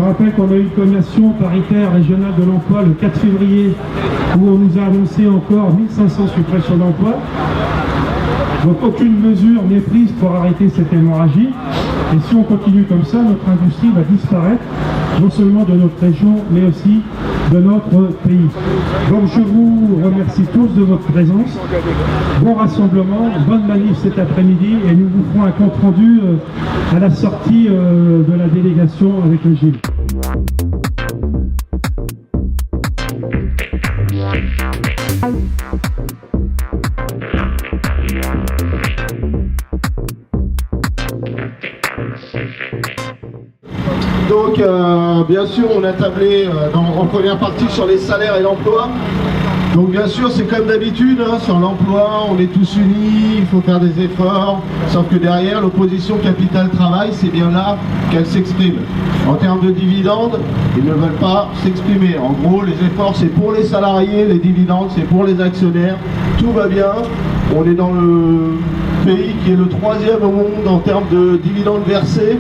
rappelle qu'on a eu une commission paritaire régionale de l'emploi le 4 février où on nous a annoncé encore 1500 suppressions d'emplois. Donc aucune mesure n'est prise pour arrêter cette hémorragie. Et si on continue comme ça, notre industrie va disparaître, non seulement de notre région, mais aussi de notre pays. Donc je vous remercie tous de votre présence. Bon rassemblement, bonne manif cet après-midi et nous vous ferons un compte rendu à la sortie de la délégation avec le Gilles. Donc, bien sûr, on a tablé en première partie sur les salaires et l'emploi. Donc, bien sûr, c'est comme d'habitude, hein, sur l'emploi, on est tous unis, il faut faire des efforts. Sauf que derrière, l'opposition capital-travail, c'est bien là qu'elle s'exprime. En termes de dividendes, ils ne veulent pas s'exprimer. En gros, les efforts, c'est pour les salariés, les dividendes, c'est pour les actionnaires. Tout va bien. On est dans le pays qui est le 3e au monde en termes de dividendes versés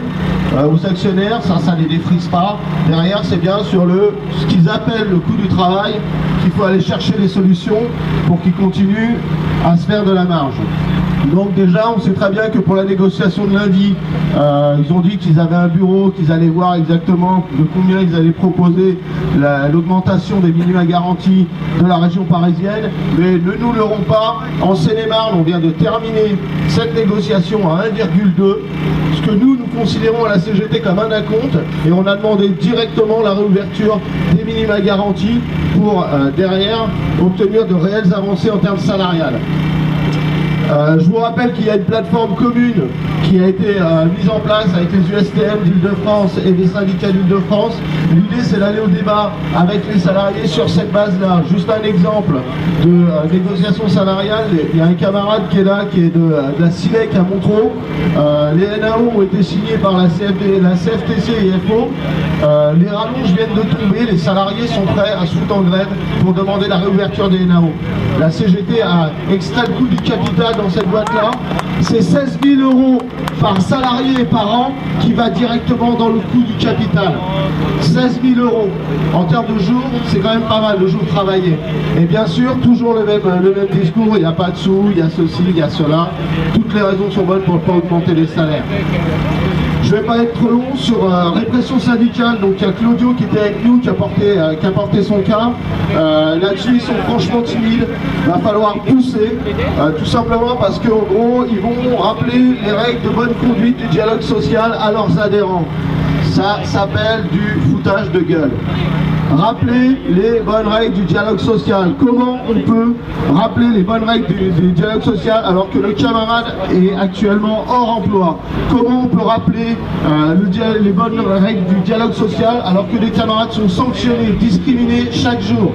aux actionnaires, ça ne les défrise pas. Derrière, c'est bien sur ce qu'ils appellent le coût du travail qu'il faut aller chercher des solutions pour qu'ils continuent à se faire de la marge. Donc déjà, on sait très bien que pour la négociation de lundi, ils ont dit qu'ils avaient un bureau, qu'ils allaient voir exactement de combien ils allaient proposer l'augmentation des minima garantis de la région parisienne. Mais ne nous leurrons pas, en Seine-et-Marne, on vient de terminer cette négociation à 1,2, ce que nous considérons à la CGT comme un acompte, et on a demandé directement la réouverture des minima garantis pour derrière obtenir de réelles avancées en termes salariales. Je vous rappelle qu'il y a une plateforme commune qui a été mise en place avec les USTM d'Île-de-France et les syndicats d'Île-de-France. L'idée, c'est d'aller au débat avec les salariés sur cette base-là. Juste un exemple de négociation salariale, il y a un camarade qui est là, qui est de la SILEC à Montreux. Les NAO ont été signés par la CFTC et FO. Les rallonges viennent de tomber, les salariés sont prêts à se foutre en grève pour demander la réouverture des NAO. La CGT a extrait le coût du capital dans cette boîte-là. C'est 16 000 € par salarié et par an qui va directement dans le coût du capital. 16 000 € en termes de jours, c'est quand même pas mal de jours travaillés. Et bien sûr, toujours le même discours, il n'y a pas de sous, il y a ceci, il y a cela. Toutes les raisons sont bonnes pour ne pas augmenter les salaires. Je ne vais pas être trop long sur répression syndicale. Donc il y a Claudio qui était avec nous, qui a porté son cas. Là-dessus, ils sont franchement timides. Il va falloir pousser, tout simplement parce qu'en gros, ils vont rappeler les règles de bonne conduite du dialogue social à leurs adhérents. Ça s'appelle du foutage de gueule. Rappeler les bonnes règles du dialogue social. Comment on peut rappeler les bonnes règles du dialogue social alors que le camarade est actuellement hors emploi? Comment on peut rappeler les bonnes règles du dialogue social alors que les camarades sont sanctionnés, discriminés chaque jour?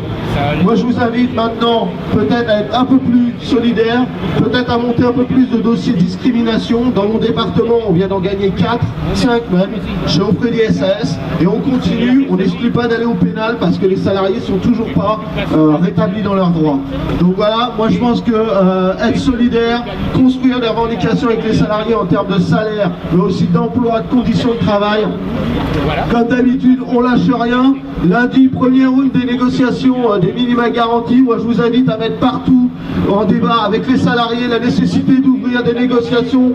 Moi je vous invite maintenant peut-être à être un peu plus solidaire, peut-être à monter un peu plus de dossiers de discrimination. Dans mon département, on vient d'en gagner 4, 5 même, chez auprès des SAS, et on continue, on n'exclut pas d'aller au pénal parce que les salariés sont toujours pas rétablis dans leurs droits. Donc voilà, moi je pense que être solidaire, construire des revendications avec les salariés en termes de salaire, mais aussi d'emploi, de conditions de travail. Comme d'habitude, on lâche rien. Lundi, premier round des négociations des minima garantis. Moi je vous invite à mettre partout en débat avec les salariés la nécessité d'ouvrir des négociations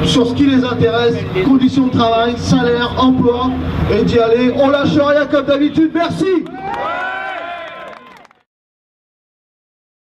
sur ce qui les intéresse, conditions de travail, salaire, emploi, et d'y aller. On lâche rien comme d'habitude. Merci.